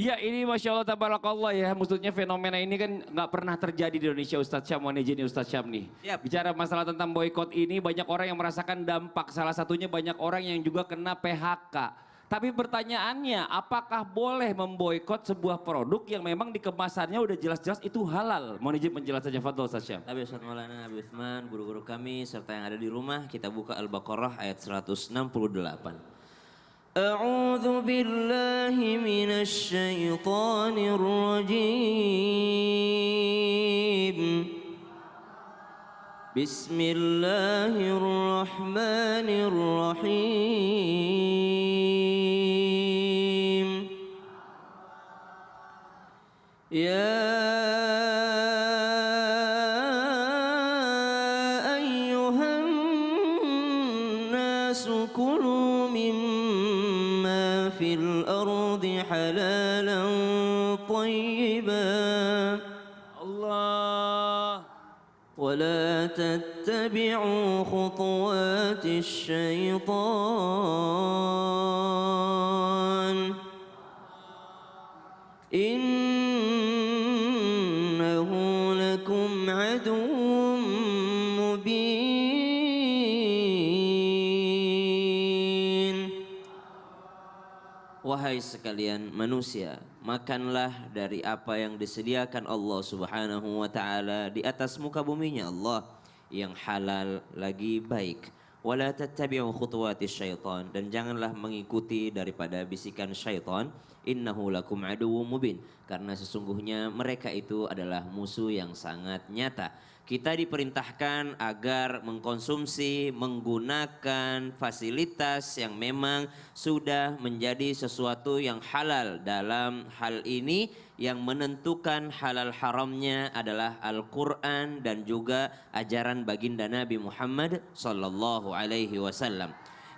Ya ini Masya Allah tabarakallah ya, maksudnya fenomena ini kan nggak pernah terjadi di Indonesia Ustadz Syam, mohon izin Ustadz Syam nih. Yap. Bicara masalah tentang boykot ini banyak orang yang merasakan dampak, salah satunya banyak orang yang juga kena PHK. Tapi pertanyaannya apakah boleh memboikot sebuah produk yang memang di kemasannya udah jelas-jelas itu halal? Mohon izin penjelasannya Fadl Ustadz Syam. Tapi Ustaz Maulana Abi Uthman, guru-guru kami serta yang ada di rumah, kita buka Al-Baqarah ayat 168. أعوذ بالله من الشيطان الرجيم بسم الله الرحمن الرحيم يا أيها الناس كلوا مما في الأرض حلالا طيبا Allah. ولا تتبعوا خطوات الشيطان إنه لكم عدو مبين. Wahai sekalian manusia, makanlah dari apa yang disediakan Allah Subhanahu wa taala di atas muka buminya Allah yang halal lagi baik. Wala tattabi'u khutuwatis syaitan, dan janganlah mengikuti daripada bisikan syaitan. Innahu lakum aduwwum mubin, karena sesungguhnya mereka itu adalah musuh yang sangat nyata. Kita diperintahkan agar mengkonsumsi, menggunakan fasilitas yang memang sudah menjadi sesuatu yang halal. Dalam hal ini yang menentukan halal haramnya adalah Al-Quran dan juga ajaran baginda Nabi Muhammad sallallahu alaihi wasallam.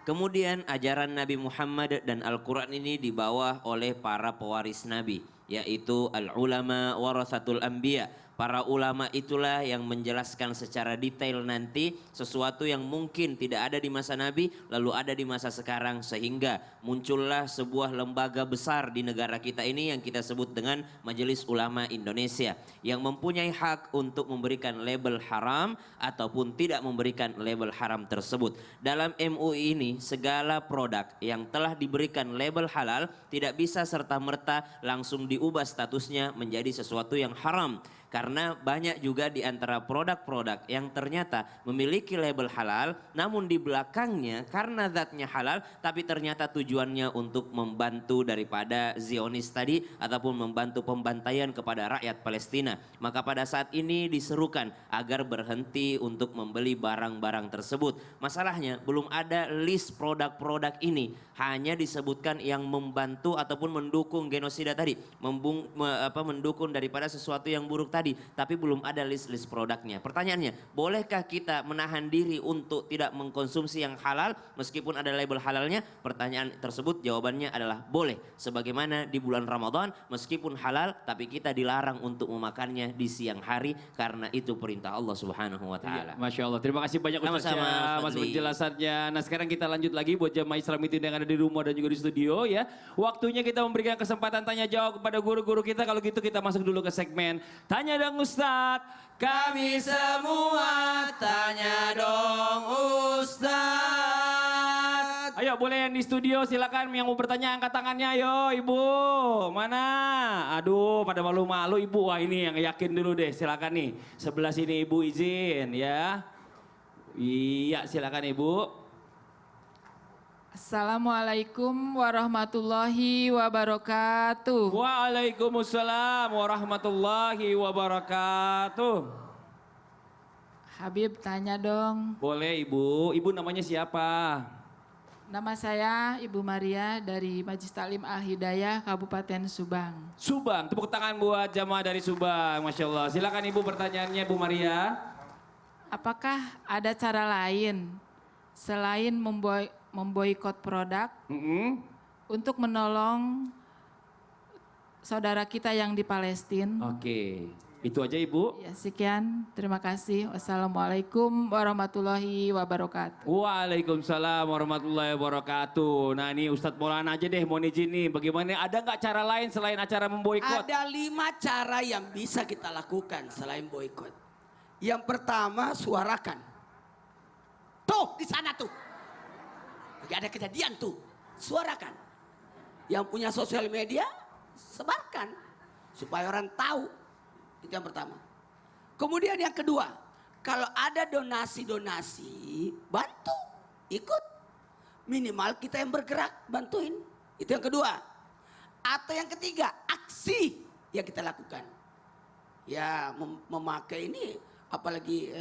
Kemudian ajaran Nabi Muhammad dan Al-Quran ini dibawa oleh para pewaris Nabi, yaitu al-ulama warathatul anbiya. Para ulama itulah yang menjelaskan secara detail nanti sesuatu yang mungkin tidak ada di masa Nabi lalu ada di masa sekarang, sehingga muncullah sebuah lembaga besar di negara kita ini yang kita sebut dengan Majelis Ulama Indonesia, yang mempunyai hak untuk memberikan label haram ataupun tidak memberikan label haram tersebut. Dalam MUI ini segala produk yang telah diberikan label halal tidak bisa serta-merta langsung diubah statusnya menjadi sesuatu yang haram. Karena banyak juga di antara produk-produk yang ternyata memiliki label halal, namun di belakangnya karena zatnya halal, tapi ternyata tujuannya untuk membantu daripada Zionis tadi ataupun membantu pembantaian kepada rakyat Palestina. Maka pada saat ini diserukan agar berhenti untuk membeli barang-barang tersebut. Masalahnya belum ada list produk-produk ini, hanya disebutkan yang membantu ataupun mendukung genosida tadi, mendukung daripada sesuatu yang buruk tadi, tapi belum ada list-list produknya. Pertanyaannya, bolehkah kita menahan diri untuk tidak mengkonsumsi yang halal meskipun ada label halalnya? Pertanyaan tersebut jawabannya adalah boleh. Sebagaimana di bulan Ramadan meskipun halal tapi kita dilarang untuk memakannya di siang hari karena itu perintah Allah Subhanahu wa taala. Masya Allah, terima kasih banyak Ustaz Syam atas penjelasannya. Nah sekarang kita lanjut lagi buat jamaah Islam itu yang ada di rumah dan juga di studio ya. Waktunya kita memberikan kesempatan tanya jawab kepada guru-guru kita. Kalau gitu kita masuk dulu ke segmen Tanya Dong Ustadz. Kami semua tanya dong Ustadz. Ayo boleh yang di studio silakan, yang mau bertanya angkat tangannya, ayo ibu. Mana? Aduh pada malu-malu ibu. Wah ini yang yakin dulu deh, silakan nih. Sebelah sini ibu izin ya. Iya silakan ibu. Assalamualaikum warahmatullahi wabarakatuh. Waalaikumsalam warahmatullahi wabarakatuh. Habib tanya dong. Boleh ibu, ibu namanya siapa? Nama saya Ibu Maria dari Majelis Taklim Al-Hidayah Kabupaten Subang. Subang, tepuk tangan buat jamaah dari Subang, Masya Allah. Silakan ibu pertanyaannya Bu Maria. Apakah ada cara lain selain memboikot produk untuk menolong saudara kita yang di Palestina? Oke. Itu aja Ibu. Ya, sekian. Terima kasih. Wassalamualaikum warahmatullahi wabarakatuh. Waalaikumsalam warahmatullahi wabarakatuh. Nah ini Ustadz Maulana aja deh mau izin nih. Bagaimana, ada nggak cara lain selain acara memboikot? Ada 5 cara yang bisa kita lakukan selain boikot. Yang pertama, suarakan. Tuh di sana tuh, lagi ada kejadian tuh, suarakan. Yang punya sosial media, sebarkan supaya orang tahu. Itu yang pertama. Kemudian yang kedua, kalau ada donasi-donasi, bantu, ikut. Minimal kita yang bergerak, bantuin. Itu yang kedua. Atau yang ketiga, aksi yang kita lakukan. Ya memakai ini, apalagi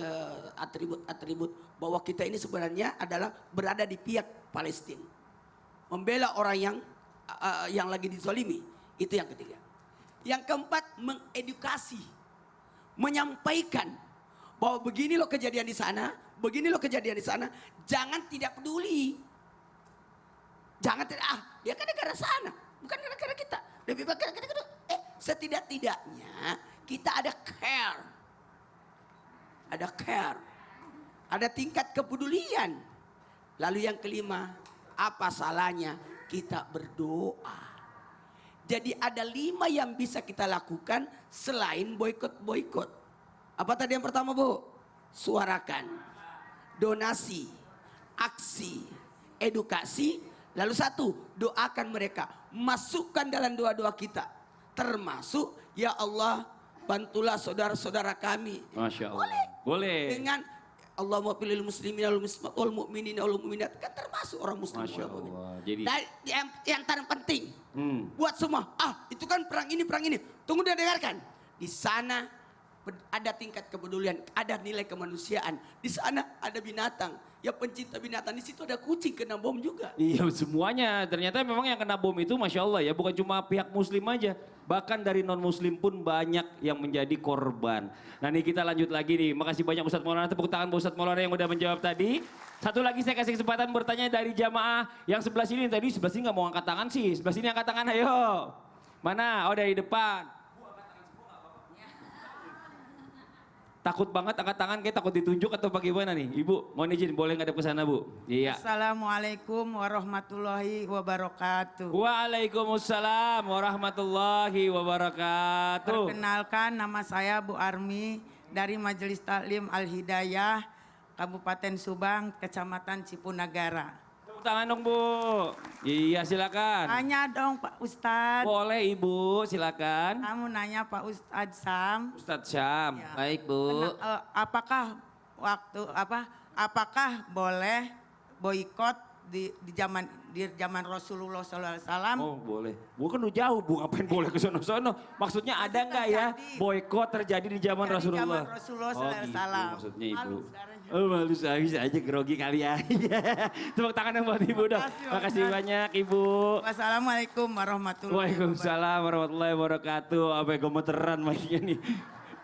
atribut-atribut bahwa kita ini sebenarnya adalah berada di pihak Palestina. Membela orang yang lagi dizalimi. Itu yang ketiga. Yang keempat, mengedukasi, menyampaikan bahwa begini loh kejadian di sana, begini loh kejadian di sana. Jangan tidak peduli. Jangan dia kan negara sana, bukan negara kita. Lebih baik kita setidak-tidaknya kita ada care. Ada care. Ada tingkat kepedulian. Lalu yang kelima, apa salahnya kita berdoa? Jadi ada 5 yang bisa kita lakukan selain boikot-boikot. Apa tadi yang pertama Bu? Suarakan, donasi, aksi, edukasi. Lalu 1, doakan mereka. Masukkan dalam doa-doa kita. Termasuk, ya Allah bantulah saudara-saudara kami. Masya Allah. Boleh. Dengan Allah ma'filil muslimin wal mu'minin wal mu'minat, kan termasuk orang muslim. Masya Allah. Jadi yang terpenting buat semua. Itu kan perang ini. Tunggu dan dengarkan. Di sana ada tingkat kepedulian, ada nilai kemanusiaan. Di sana ada binatang. Ya pencinta binatang, di situ ada kucing kena bom juga. iya semuanya. Ternyata memang yang kena bom itu Masya Allah ya. Bukan cuma pihak muslim aja. Bahkan dari non muslim pun banyak yang menjadi korban. Nah ini kita lanjut lagi nih. Makasih banyak Ustadz Maulana. Tepuk tangan buat Ustadz Maulana yang udah menjawab tadi. Satu lagi saya kasih kesempatan bertanya dari jamaah yang sebelah sini. Tadi sebelah sini gak mau angkat tangan sih. Sebelah sini angkat tangan ayo. Mana? Oh dari depan. Takut banget angkat tangan, kayak takut ditunjuk atau bagaimana nih? Ibu, mohon izin boleh ngadep ke sana Bu? Iya. Assalamualaikum warahmatullahi wabarakatuh. Waalaikumsalam warahmatullahi wabarakatuh. Perkenalkan, nama saya Bu Armi dari Majelis Taklim Al-Hidayah, Kabupaten Subang, Kecamatan Cipunagara. Tepuk tangan dong Bu. Iya silakan. Tanya dong Pak Ustadz. Boleh Ibu, silakan. Kamu nanya Pak Ustadz Sam. Ustadz Syam. Ya. Baik Bu. Apakah boleh boikot di zaman Rasulullah SAW? Oh boleh. Bu kan udah jauh Bu, ngapain boleh ke sono-sono. Maksudnya ada nggak ya boykot terjadi di zaman Rasulullah? Zaman Rasulullah Oh gitu SAW. maksudnya Ibu. Malu sekarang. Oh malu saya bisa aja grogi kali aja. Tepuk tangan yang buat Ibu dong. Makasih banyak Ibu. Wassalamualaikum warahmatullahi wabarakatuh. Waalaikumsalam warahmatullahi wabarakatuh. Apa yang gemeteran mic-nya nih.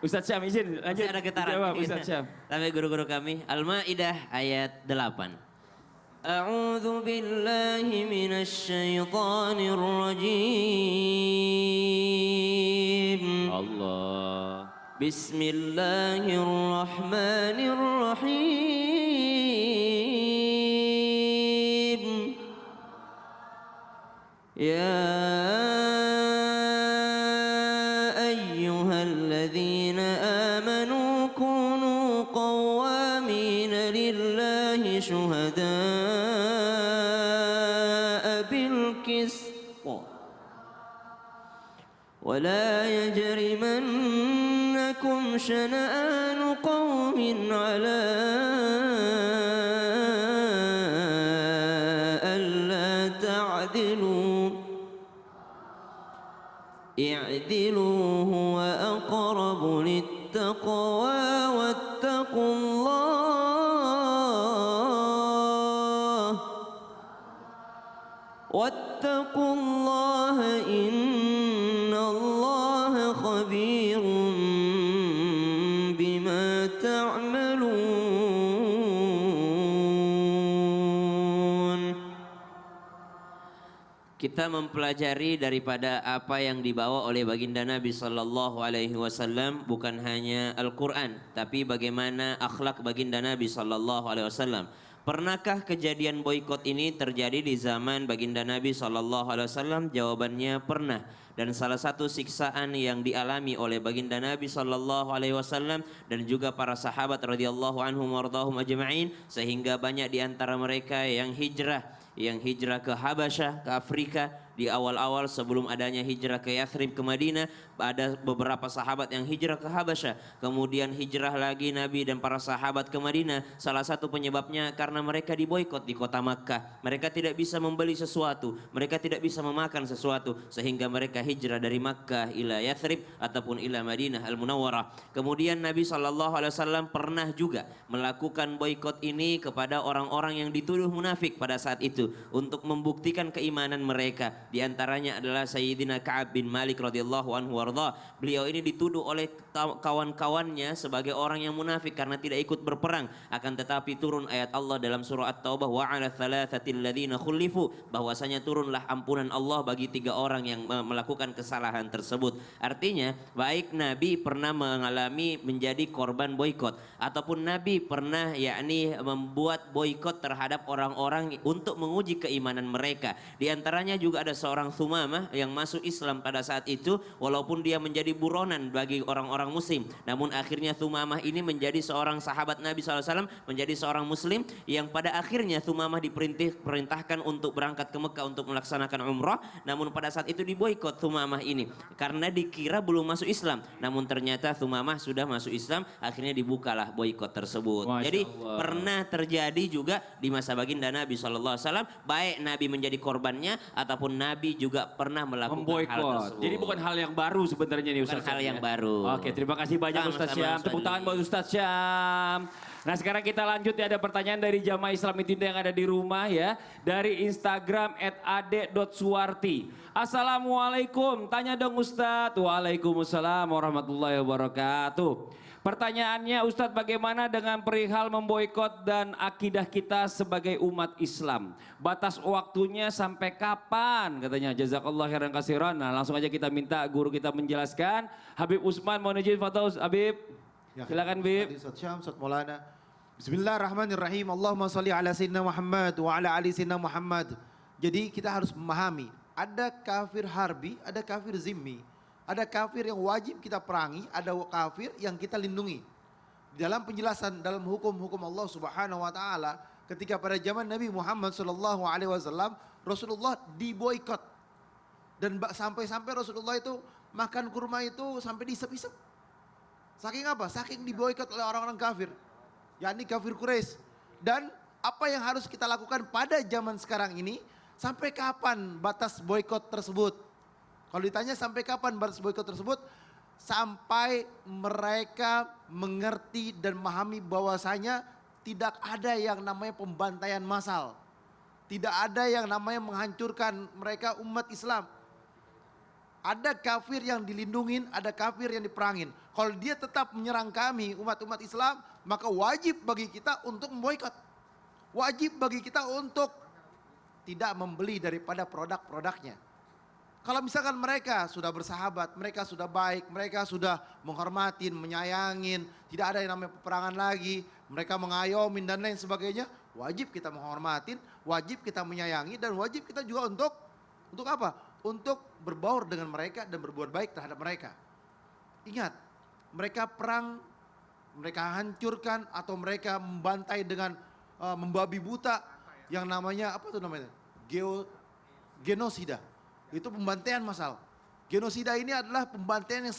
Ustadz Syam izin lanjut. Masih ada getaran. Jawab Ustadz Syam. Tapi guru-guru kami, Al-Maidah ayat 8. A'udzu billahi minasy syaithanir rajim. Allah. Bismillahirrahmanirrahim. Ya ayyuhalladzina amanu kunu qawwamina lillahi syuhada'a bil qist. ولا يجرمنكم شنآن قوم على ألا تعدلوا اعدلوا هو أقرب للتقوى واتقوا الله إن الله خبير بما تعملون Kita mempelajari daripada apa yang dibawa oleh baginda Nabi sallallahu alaihi wasallam bukan hanya Al-Qur'an, tapi bagaimana akhlak baginda Nabi sallallahu alaihi wasallam. Pernahkah kejadian boikot ini terjadi di zaman baginda Nabi sallallahu alaihi wasallam? Jawabannya pernah. Dan salah satu siksaan yang dialami oleh baginda Nabi sallallahu alaihi wasallam dan juga para sahabat radhiyallahu anhum wardahum ajma'in, sehingga banyak di antara mereka yang hijrah ke Habasyah, ke Afrika di awal-awal sebelum adanya hijrah ke Yathrib ke Madinah. Ada beberapa sahabat yang hijrah ke Habasyah, kemudian hijrah lagi Nabi dan para sahabat ke Madinah. Salah satu penyebabnya karena mereka diboikot di kota Makkah. Mereka tidak bisa membeli sesuatu, mereka tidak bisa memakan sesuatu, sehingga mereka hijrah dari Makkah ila Yathrib ataupun ila Madinah Al-Munawwarah. Kemudian Nabi SAW pernah juga melakukan boikot ini kepada orang-orang yang dituduh munafik pada saat itu untuk membuktikan keimanan mereka. Di antaranya adalah Sayyidina Ka'ab bin Malik radhiyallahu anhu warda. Beliau ini dituduh oleh kawan-kawannya sebagai orang yang munafik karena tidak ikut berperang. Akan tetapi turun ayat Allah dalam surah At-Taubah, wa 'ala thalathatil ladzina khulifu, bahwasanya turunlah ampunan Allah bagi 3 orang yang melakukan kesalahan tersebut. Artinya baik Nabi pernah mengalami menjadi korban boikot ataupun Nabi pernah membuat boikot terhadap orang-orang untuk menguji keimanan mereka. Di antaranya juga ada seorang Thumamah yang masuk Islam pada saat itu walaupun dia menjadi buronan bagi orang-orang muslim. Namun akhirnya Thumamah ini menjadi seorang sahabat Nabi SAW, menjadi seorang muslim yang pada akhirnya Thumamah diperintahkan untuk berangkat ke Mekah untuk melaksanakan umrah. Namun pada saat itu diboikot Thumamah ini karena dikira belum masuk Islam. Namun ternyata Thumamah sudah masuk Islam, akhirnya dibukalah boikot tersebut. Masya Jadi Allah. pernah terjadi juga di masa baginda Nabi SAW, baik Nabi menjadi korbannya ataupun Nabi juga pernah melakukan hal Memboikot. tersebut. Jadi bukan hal yang baru sebenarnya nih Bukan Ustaz hal Syam, yang ya? baru. Oke, terima kasih banyak Sama-sama, Ustaz Syam. Ustaz Tepuk tangan Lee. buat Ustaz Syam. Nah sekarang kita lanjut ya, ada pertanyaan dari jamaah Islam Intinya yang ada di rumah ya. Dari Instagram @ade.suwarti. Assalamualaikum, tanya dong Ustadz. Waalaikumsalam warahmatullahi wabarakatuh. Pertanyaannya Ustadz, bagaimana dengan perihal memboikot dan akidah kita sebagai umat Islam? Batas waktunya sampai kapan katanya? Jazakallah khairan katsiran. Nah langsung aja kita minta guru kita menjelaskan. Habib Usman mohon izin Fataus Habib. Silakan Habib. Ustaz Syam, Ustaz Maulana. Bismillahirrahmanirrahim. Allahumma salli ala Sayyidina Muhammad wa ala ali Sayyidina Muhammad. Jadi kita harus memahami, ada kafir harbi, ada kafir zimmi. Ada kafir yang wajib kita perangi, ada kafir yang kita lindungi. Dalam penjelasan dalam hukum-hukum Allah Subhanahu wa taala, ketika pada zaman Nabi Muhammad sallallahu alaihi wasallam, Rasulullah diboikot. Dan sampai-sampai Rasulullah itu makan kurma itu sampai diisep-isep. Saking apa? Saking diboikot oleh orang-orang kafir. Yakni kafir Quraisy. Dan apa yang harus kita lakukan pada zaman sekarang ini? Sampai kapan batas boikot tersebut? Kalau ditanya sampai kapan batas boikot tersebut? Sampai mereka mengerti dan memahami bahwasanya tidak ada yang namanya pembantaian massal. Tidak ada yang namanya menghancurkan mereka umat Islam. Ada kafir yang dilindungin, ada kafir yang diperangin. Kalau dia tetap menyerang kami umat-umat Islam, maka wajib bagi kita untuk memboikot. Wajib bagi kita untuk tidak membeli daripada produk-produknya. Kalau misalkan mereka sudah bersahabat, mereka sudah baik, mereka sudah menghormatin, menyayangin, tidak ada yang namanya peperangan lagi, mereka mengayomin dan lain sebagainya, wajib kita menghormatin, wajib kita menyayangi, dan wajib kita juga untuk apa? Untuk berbaur dengan mereka dan berbuat baik terhadap mereka. Ingat, mereka perang, mereka hancurkan atau mereka membantai dengan membabi buta yang namanya apa tuh namanya? Genosida. Itu pembantaian massal. Genosida ini adalah pembantaian yang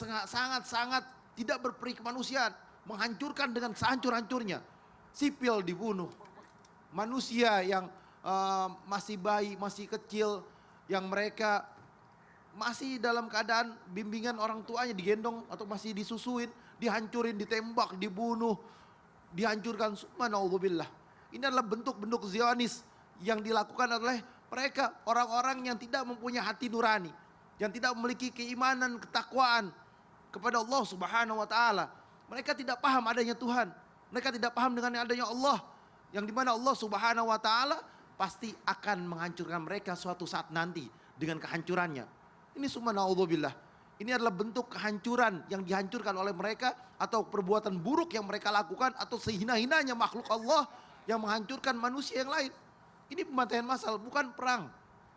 sangat tidak berperi kemanusiaan, menghancurkan dengan sehancur-hancurnya. Sipil dibunuh, manusia yang masih bayi, masih kecil, yang mereka masih dalam keadaan bimbingan orang tuanya digendong atau masih disusuin, dihancurin, ditembak, dibunuh, dihancurkan. Subhanallah. Ini adalah bentuk-bentuk Zionis yang dilakukan oleh mereka orang-orang yang tidak mempunyai hati nurani, yang tidak memiliki keimanan, ketakwaan kepada Allah Subhanahu wa taala. Mereka tidak paham adanya Tuhan. Mereka tidak paham dengan adanya Allah, yang dimana Allah Subhanahu wa taala pasti akan menghancurkan mereka suatu saat nanti. dengan kehancurannya. Ini semua naudzubillah. Ini adalah bentuk kehancuran yang dihancurkan oleh mereka atau perbuatan buruk yang mereka lakukan atau sehina-hinanya makhluk Allah yang menghancurkan manusia yang lain. Ini pembantaian massal, bukan perang.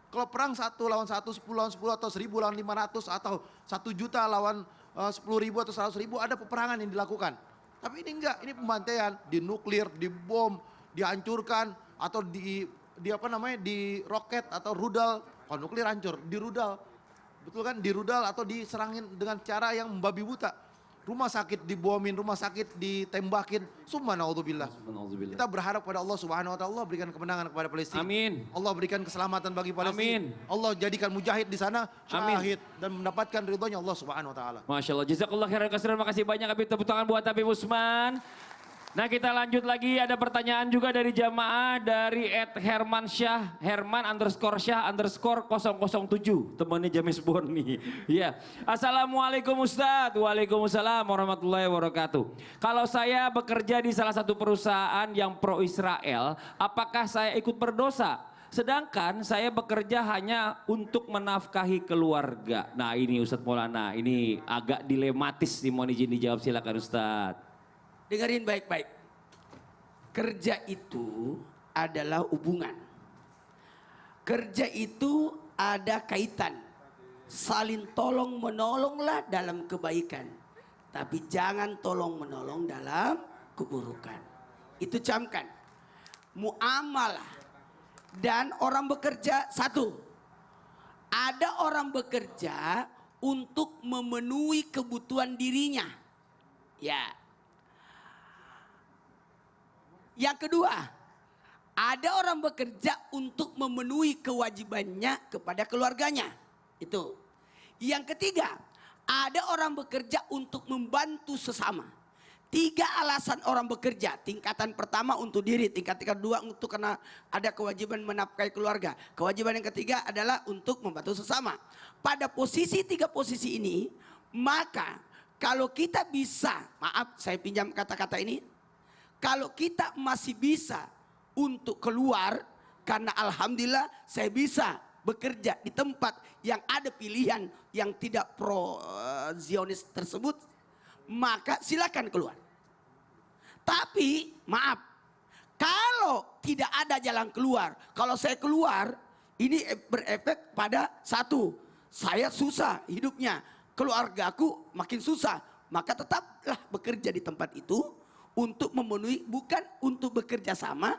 Kalau perang 1 lawan 1, 10 lawan 10 atau 1000 lawan 500 atau 1 juta lawan 10.000 atau 100.000 ada peperangan yang dilakukan. Tapi ini enggak, ini pembantaian, di nuklir, di bom, dihancurkan atau di apa namanya, di roket atau rudal. Kalau nuklir hancur, di rudal. Betul kan? Di rudal atau diserangin dengan cara yang membabi buta. Rumah sakit dibomin, rumah sakit ditembakin. Summa naudzubillah. Kita berharap pada Allah Subhanahu wa taala, Allah berikan kemenangan kepada Palestina. Amin. Allah berikan keselamatan bagi Palestina. Amin. Allah jadikan mujahid di sana Amin. syahid dan mendapatkan ridhonya Allah Subhanahu wa taala. Masya Allah, jazakallah khairan katsiran, makasih banyak Habib, tepuk tangan buat Habib Usman. Nah kita lanjut lagi, ada pertanyaan juga dari jamaah dari @hermansyah_Syah_007, temannya James Bond nih. Ya. Assalamualaikum Ustadz. Waalaikumsalam warahmatullahi wabarakatuh. Kalau saya bekerja di salah satu perusahaan yang pro Israel, apakah saya ikut berdosa? Sedangkan saya bekerja hanya untuk menafkahi keluarga. Nah ini Ustadz Maulana, ini agak dilematis nih, mohon izin dijawab, silakan Ustadz. Dengerin baik-baik. Kerja itu adalah hubungan. Kerja itu ada kaitan. Saling tolong menolonglah dalam kebaikan. Tapi jangan tolong menolong dalam keburukan. Itu camkan. Muamalah. Dan orang bekerja satu. Ada orang bekerja untuk memenuhi kebutuhan dirinya. Ya. Yang kedua, ada orang bekerja untuk memenuhi kewajibannya kepada keluarganya. Itu. Yang ketiga, ada orang bekerja untuk membantu sesama. 3 alasan orang bekerja. Tingkatan pertama untuk diri, tingkatan kedua untuk karena ada kewajiban menafkahi keluarga. Kewajiban yang ketiga adalah untuk membantu sesama. Pada posisi 3 posisi ini, maka kalau kita bisa, maaf saya pinjam kata-kata ini, kalau kita masih bisa untuk keluar, karena alhamdulillah saya bisa bekerja di tempat yang ada pilihan yang tidak pro Zionis tersebut, maka silakan keluar. Tapi maaf, kalau tidak ada jalan keluar, kalau saya keluar, ini berefek pada satu, saya susah hidupnya, keluargaku makin susah, maka tetaplah bekerja di tempat itu untuk memenuhi, bukan untuk bekerja sama,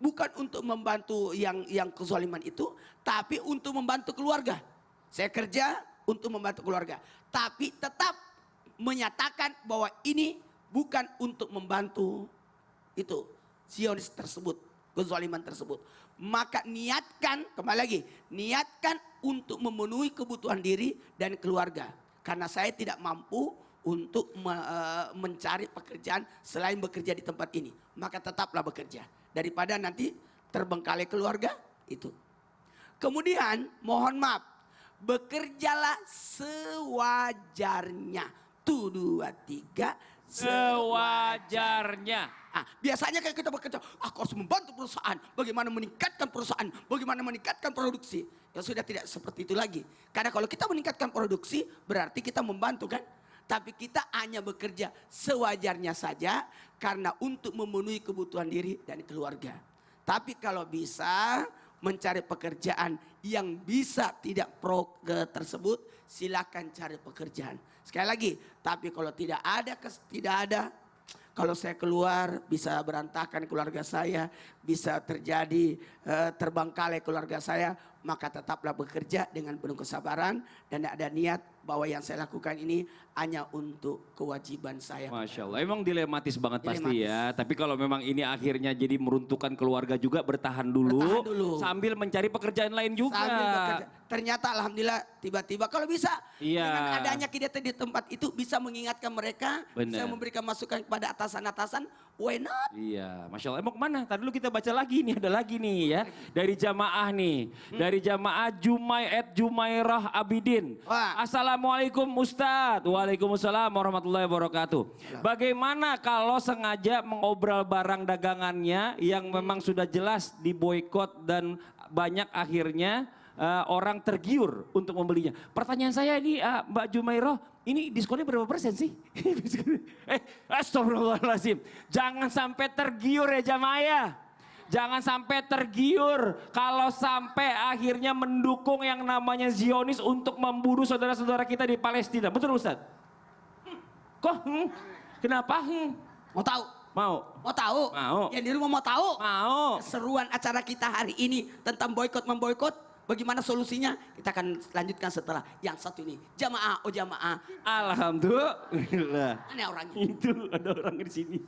bukan untuk membantu yang kezaliman itu, tapi untuk membantu keluarga. Saya kerja untuk membantu keluarga, tapi tetap menyatakan bahwa ini bukan untuk membantu itu Zionis tersebut, kezaliman tersebut. Maka niatkan, kembali lagi, niatkan untuk memenuhi kebutuhan diri dan keluarga. Karena saya tidak mampu untuk mencari pekerjaan selain bekerja di tempat ini. Maka tetaplah bekerja. Daripada nanti terbengkalai keluarga itu. Kemudian mohon maaf. Bekerjalah sewajarnya. 1, 2, 3. Sewajarnya. Nah, biasanya kayak kita bekerja, aku harus membantu perusahaan. Bagaimana meningkatkan perusahaan. Bagaimana meningkatkan produksi. Ya sudah tidak seperti itu lagi. Karena kalau kita meningkatkan produksi berarti kita membantu kan. Tapi kita hanya bekerja sewajarnya saja karena untuk memenuhi kebutuhan diri dan keluarga. Tapi kalau bisa mencari pekerjaan yang bisa tidak pro tersebut, silakan cari pekerjaan. Sekali lagi, tapi kalau tidak ada, kalau saya keluar bisa berantakan keluarga saya, bisa terjadi terbengkalai keluarga saya, maka tetaplah bekerja dengan penuh kesabaran dan ada niat bahwa yang saya lakukan ini hanya untuk kewajiban saya. Masya Allah, emang dilematis banget pasti Dilematis. ya. Tapi kalau memang ini akhirnya jadi meruntuhkan keluarga juga, bertahan dulu. Bertahan dulu. Sambil mencari pekerjaan lain juga. Sambil bekerja. Ternyata alhamdulillah tiba-tiba kalau bisa Iya. dengan adanya kita di tempat itu bisa mengingatkan mereka, bisa Benar. memberikan masukan kepada atasan-atasan, why not? Iya, Masya Allah. Emang kemana? Tadi dulu kita baca lagi nih, ada lagi nih ya. Dari jamaah nih. Dari jamaah Jumairah Abidin. Wah. Assalamualaikum Ustadz. Waalaikumsalam warahmatullahi wabarakatuh. Bagaimana kalau sengaja mengobrol barang dagangannya yang memang sudah jelas diboikot dan banyak akhirnya orang tergiur untuk membelinya. Pertanyaan saya ini Mbak Jumairoh, ini diskonnya berapa persen sih? Astagfirullahaladzim. Jangan sampai tergiur ya jamaah ya. Jangan sampai tergiur kalau sampai akhirnya mendukung yang namanya Zionis untuk membunuh saudara-saudara kita di Palestina. Betul Ustaz? Kok? Kenapa? Mau tahu? Mau. Mau tahu? Mau. Yang di rumah mau tahu? Mau. Seruan acara kita hari ini tentang boykot memboykot, bagaimana solusinya? Kita akan lanjutkan setelah yang satu ini. Jamaah, oh jamaah. Alhamdulillah. Aneh orangnya. Itu ada orang di sini.